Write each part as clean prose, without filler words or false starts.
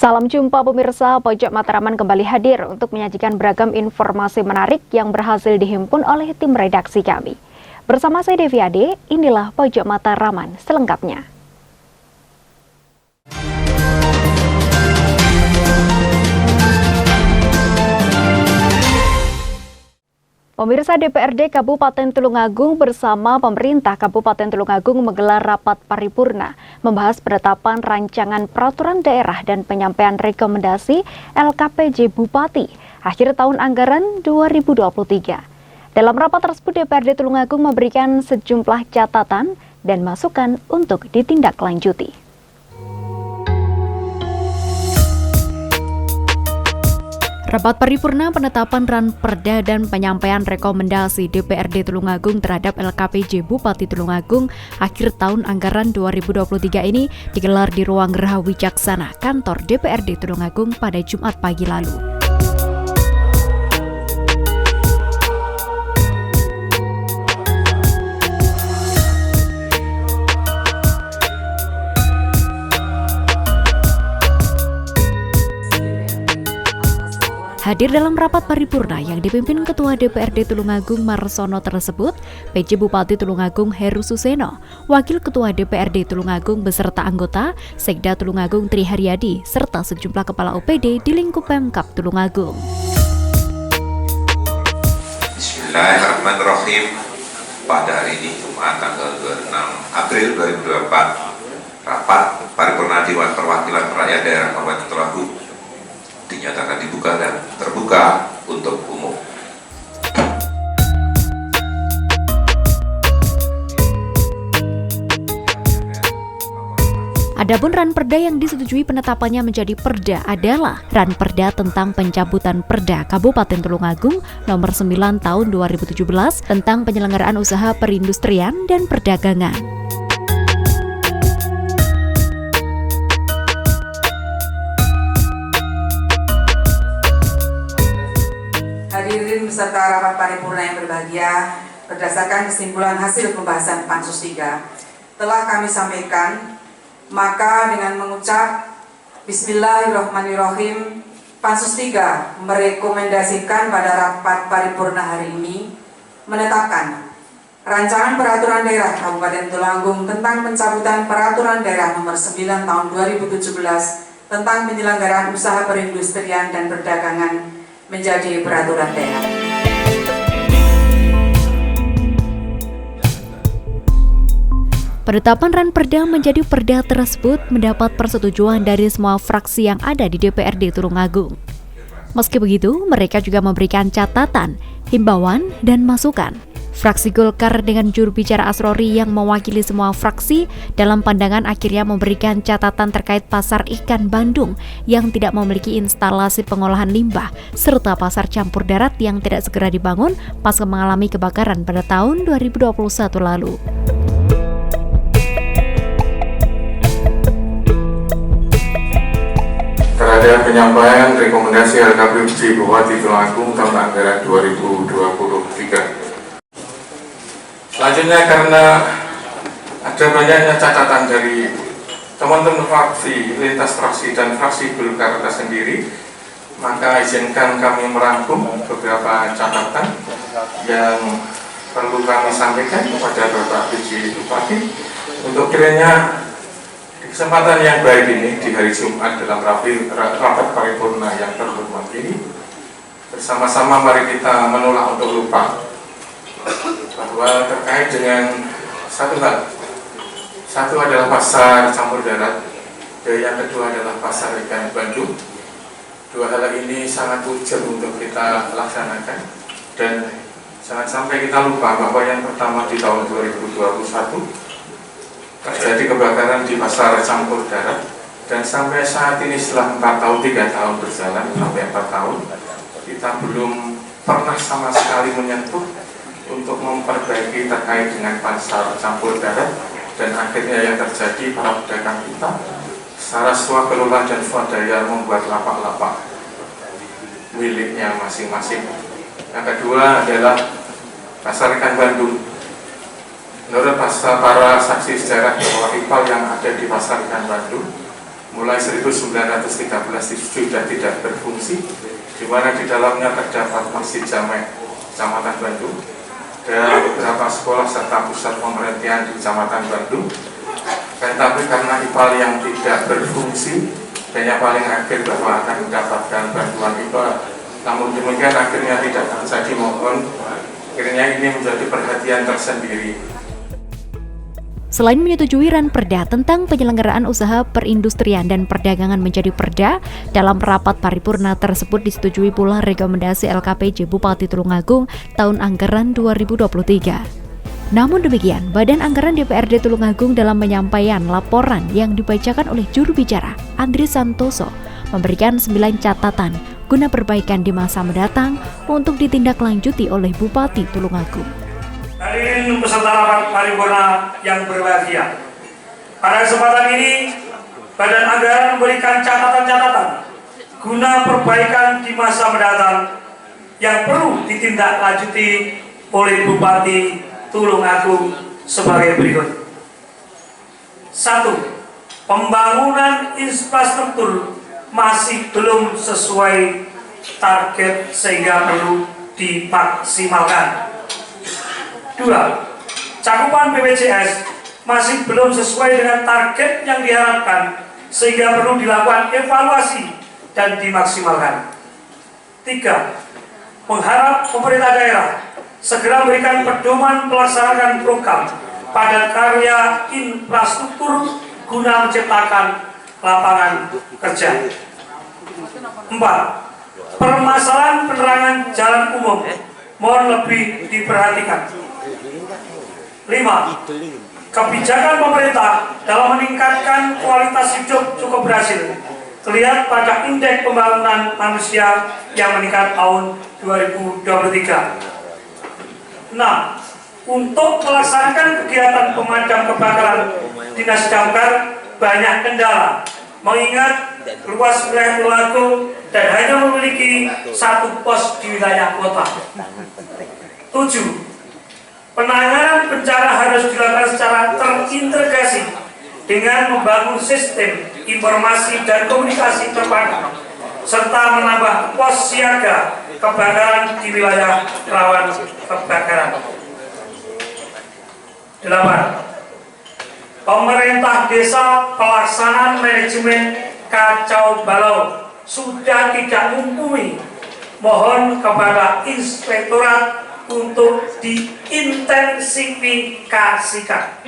Salam jumpa pemirsa, Pojok Matraman kembali hadir untuk menyajikan beragam informasi menarik yang berhasil dihimpun oleh tim redaksi kami. Bersama saya Devi Ade, inilah Pojok Matraman selengkapnya. Pemirsa, DPRD Kabupaten Tulungagung bersama pemerintah Kabupaten Tulungagung menggelar rapat paripurna membahas penetapan rancangan peraturan daerah dan penyampaian rekomendasi LKPJ Bupati akhir tahun anggaran 2023. Dalam rapat tersebut, DPRD Tulungagung memberikan sejumlah catatan dan masukan untuk ditindaklanjuti. Rapat paripurna penetapan Ranperda dan penyampaian rekomendasi DPRD Tulungagung terhadap LKPJ Bupati Tulungagung akhir tahun anggaran 2023 ini digelar di Ruang Geraha Wicaksana, kantor DPRD Tulungagung pada Jumat pagi lalu. Hadir dalam rapat paripurna yang dipimpin Ketua DPRD Tulungagung Marsono tersebut, PJ Bupati Tulungagung Heru Suseno, Wakil Ketua DPRD Tulungagung beserta anggota, Sekda Tulungagung Tri Haryadi, serta sejumlah kepala OPD di lingkup Pemkab Tulungagung. Bismillahirrahmanirrahim. Pada hari ini Jumat tanggal 26 April 2024, rapat paripurna Dewan Perwakilan Rakyat Daerah Kabupaten Tulungagung dinyatakan dibuka dan terbuka untuk umum. Adapun Ranperda yang disetujui penetapannya menjadi perda adalah Ranperda tentang pencabutan Perda Kabupaten Tulungagung nomor 9 tahun 2017 tentang penyelenggaraan usaha perindustrian dan perdagangan. Hadirin beserta rapat paripurna yang berbahagia, berdasarkan kesimpulan hasil pembahasan Pansus 3 telah kami sampaikan, maka dengan mengucap Bismillahirrahmanirrahim, Pansus 3 merekomendasikan pada rapat paripurna hari ini menetapkan Rancangan Peraturan Daerah Kabupaten Tulungagung tentang pencabutan Peraturan Daerah Nomor 9 Tahun 2017 tentang penyelenggaraan usaha perindustrian dan perdagangan menjadi peraturan daerah. Penetapan Ranperda menjadi perda tersebut mendapat persetujuan dari semua fraksi yang ada di DPRD Tulungagung. Meski begitu, mereka juga memberikan catatan, himbauan, dan masukan. Fraksi Golkar dengan juru bicara Asrori yang mewakili semua fraksi dalam pandangan akhirnya memberikan catatan terkait pasar ikan Bandung yang tidak memiliki instalasi pengolahan limbah serta pasar campur darat yang tidak segera dibangun pasca mengalami kebakaran pada tahun 2021 lalu. Terhadap penyampaian rekomendasi LKPJ Bupati Tulungagung tahun anggaran 2023. Selanjutnya, karena ada banyaknya catatan dari teman-teman fraksi, lintas fraksi dan fraksi Golkar sendiri, maka izinkan kami merangkum beberapa catatan yang perlu kami sampaikan kepada Bapak PJ Bupati untuk kiranya di kesempatan yang baik ini di hari Jumat dalam rapat paripurna yang terhormat ini, bersama-sama mari kita menolak untuk lupa bahwa terkait dengan satu hal. Satu adalah pasar campur darat, dan yang kedua adalah pasar ikan Bandung. Dua hal ini sangat urgent untuk kita laksanakan, dan jangan sampai kita lupa bahwa yang pertama di tahun 2021 terjadi kebakaran di pasar campur darat, dan sampai saat ini setelah 4 tahun, 3 tahun berjalan sampai 4 tahun, kita belum pernah sama sekali menyentuh untuk memperbaiki terkait dengan pasar campur darat, dan akhirnya yang terjadi para pedagang kita secara swakelola dan swadaya membuat lapak-lapak miliknya masing-masing. Yang kedua adalah pasar ikan Bandung. Menurut para saksi sejarah bahwa ipal yang ada di pasar ikan Bandung mulai 1913 sudah tidak berfungsi, di mana di dalamnya terdapat Masjid Jamek Kecamatan Bandung dan beberapa sekolah serta pusat pemerintahan di Kecamatan Bandung. Tetapi karena IPAL yang tidak berfungsi dan yang paling akhir bahwa akan mendapatkan bantuan IPAL, namun demikian akhirnya tidak terjadi, mohon akhirnya ini menjadi perhatian tersendiri. Selain menyetujui Ranperda tentang penyelenggaraan usaha perindustrian dan perdagangan menjadi perda, dalam rapat paripurna tersebut disetujui pula rekomendasi LKPJ Bupati Tulungagung tahun anggaran 2023. Namun demikian, Badan Anggaran DPRD Tulungagung dalam penyampaian laporan yang dibacakan oleh juru bicara Andri Santoso memberikan 9 catatan guna perbaikan di masa mendatang untuk ditindaklanjuti oleh Bupati Tulungagung. Hadirin peserta rapat paripurna yang berbahagia. Pada kesempatan ini, Badan Anggaran memberikan catatan-catatan guna perbaikan di masa mendatang yang perlu ditindaklanjuti oleh Bupati Tulungagung sebagai berikut. 1. Pembangunan infrastruktur masih belum sesuai target sehingga perlu dimaksimalkan. 2. Cakupan BPJS masih belum sesuai dengan target yang diharapkan sehingga perlu dilakukan evaluasi dan dimaksimalkan. 3. Mengharap pemerintah daerah segera memberikan pedoman pelaksanaan program padat karya infrastruktur guna menciptakan lapangan kerja. 4. Permasalahan penerangan jalan umum mohon lebih diperhatikan. 5. Kebijakan pemerintah dalam meningkatkan kualitas hidup cukup berhasil, terlihat pada indeks pembangunan manusia yang meningkat tahun 2023. 6. Untuk melaksanakan kegiatan pemadam kebakaran, Dinas Damkar banyak kendala, mengingat luas wilayah Tulungagung dan hanya memiliki 1 pos di wilayah kota. 7. Penanganan bencana harus dilakukan secara terintegrasi dengan membangun sistem informasi dan komunikasi terpadu serta menambah pos siaga kebakaran di wilayah rawan kebakaran. 8. Pemerintah desa pelaksanaan manajemen kacau balau sudah tidak mumpuni. Mohon kepada inspektorat untuk diintensifikasikan.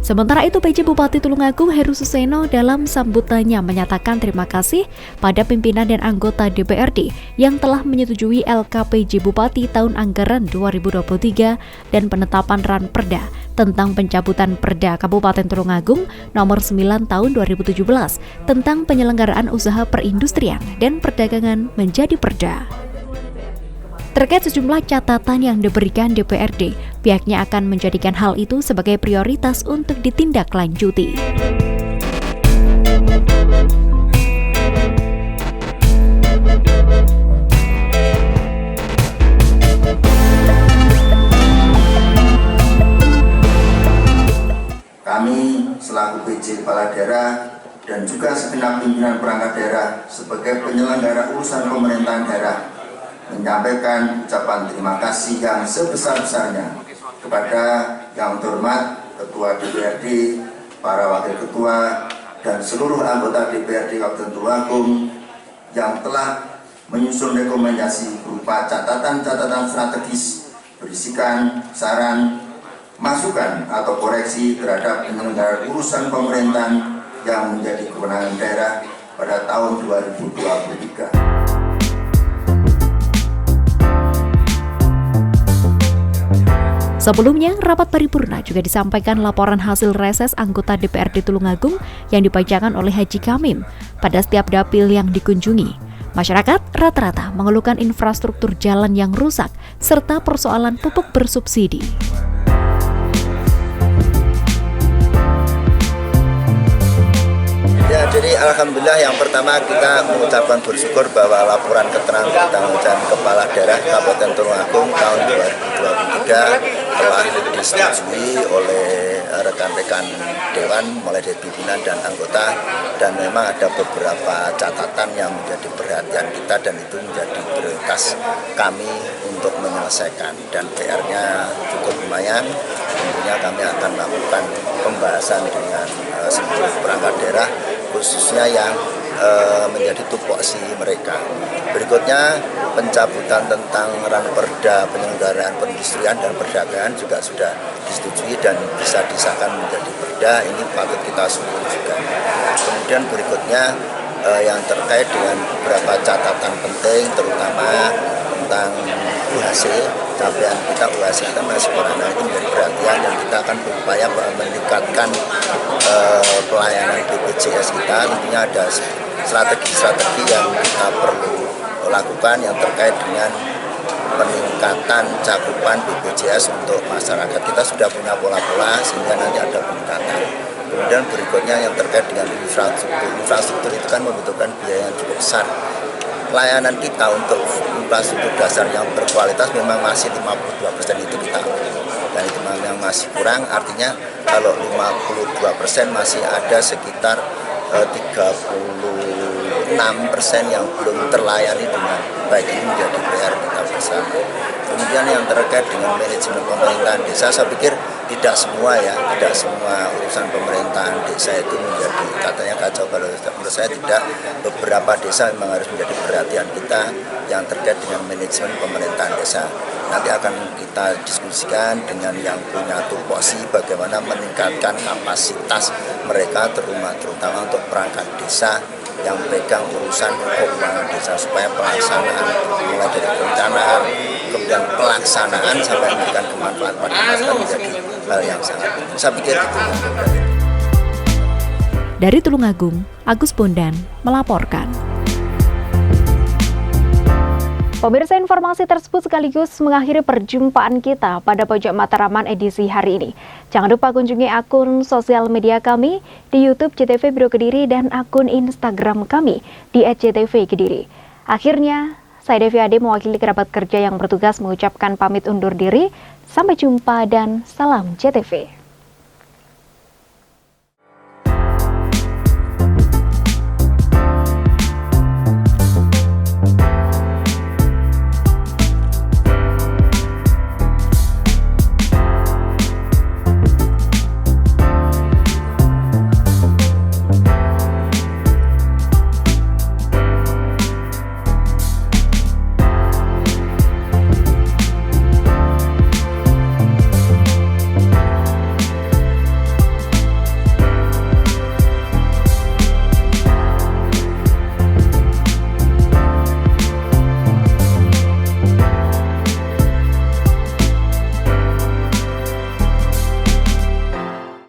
Sementara itu, PJ Bupati Tulungagung Heru Suseno dalam sambutannya menyatakan terima kasih pada pimpinan dan anggota DPRD yang telah menyetujui LKPJ Bupati tahun anggaran 2023 dan penetapan Ranperda tentang pencabutan Perda Kabupaten Tulungagung nomor 9 tahun 2017 tentang penyelenggaraan usaha perindustrian dan perdagangan menjadi perda. Terkait sejumlah catatan yang diberikan DPRD, pihaknya akan menjadikan hal itu sebagai prioritas untuk ditindaklanjuti. Kami selaku PJ Kepala Daerah dan juga segenap pimpinan perangkat daerah sebagai penyelenggara urusan pemerintahan daerah menyampaikan ucapan terima kasih yang sebesar-besarnya kepada yang terhormat Ketua DPRD, para Wakil Ketua, dan seluruh anggota DPRD Kabupaten Tulungagung yang telah menyusun rekomendasi berupa catatan-catatan strategis berisikan saran, masukan atau koreksi terhadap penyelenggaraan urusan pemerintahan yang menjadi kewenangan daerah pada tahun 2023. Sebelumnya, rapat paripurna juga disampaikan laporan hasil reses anggota DPRD Tulungagung yang dibacakan oleh Haji Kamim pada setiap dapil yang dikunjungi. Masyarakat rata-rata mengeluhkan infrastruktur jalan yang rusak serta persoalan pupuk bersubsidi. Ya, Jadi alhamdulillah yang pertama kita mengucapkan bersyukur bahwa laporan keterangan pertanggungjawaban Kepala Daerah Kabupaten Tulungagung tahun 2023 telah disetujui oleh rekan-rekan Dewan mulai dari pimpinan dan anggota, dan memang ada beberapa catatan yang menjadi perhatian kita dan itu menjadi prioritas kami untuk menyelesaikan, dan PR-nya cukup lumayan. Tentunya kami akan melakukan pembahasan dengan seluruh perangkat daerah khususnya yang menjadi tupoksi mereka. Berikutnya pencabutan tentang ranperda penyelenggaraan perindustrian dan perdagangan juga sudah disetujui dan bisa disahkan menjadi perda, ini patut kita syukuri juga. Kemudian berikutnya yang terkait dengan beberapa catatan penting terutama tentang UHC, capaian kita UHC kita masih kurang, itu menjadi perhatian dan kita akan berupaya meningkatkan pelayanan BPJS kita. Tentunya ada strategi-strategi yang kita perlu lakukan yang terkait dengan peningkatan cakupan BPJS untuk masyarakat. Kita sudah punya pola-pola sehingga nanti ada peningkatan. Kemudian berikutnya yang terkait dengan infrastruktur. Infrastruktur itu kan membutuhkan biaya yang cukup besar. Layanan kita untuk infrastruktur dasar yang berkualitas memang masih 52% itu kita ambil. Dan itu memang masih kurang, artinya kalau 52% masih ada sekitar 36% yang belum terlayani dengan baik. Ini menjadi PR kita bersama. Kemudian yang terkait dengan manajemen pemerintahan desa, saya pikir tidak semua urusan pemerintahan desa itu menjadi katanya kacau. Kalau menurut saya tidak, beberapa desa memang harus menjadi perhatian kita yang terkait dengan manajemen pemerintahan desa. Nanti akan kita diskusikan dengan yang punya tupoksi bagaimana meningkatkan kapasitas mereka terutama untuk perangkat desa yang pegang urusan keuangan desa supaya pelaksanaan mulai dari perencanaan kemudian pelaksanaan sampai memberikan kemanfaatan pada masyarakat menjadi hal yang sangat penting. Saya pikir itu. Dari Tulungagung, Agus Bondan melaporkan. Pemirsa, informasi tersebut sekaligus mengakhiri perjumpaan kita pada Pojok Mataraman edisi hari ini. Jangan lupa kunjungi akun sosial media kami di YouTube JTV Biro Kediri dan akun Instagram kami di @JTV-Kediri. Akhirnya, saya Devi Ade mewakili kerabat kerja yang bertugas mengucapkan pamit undur diri. Sampai jumpa dan salam JTV.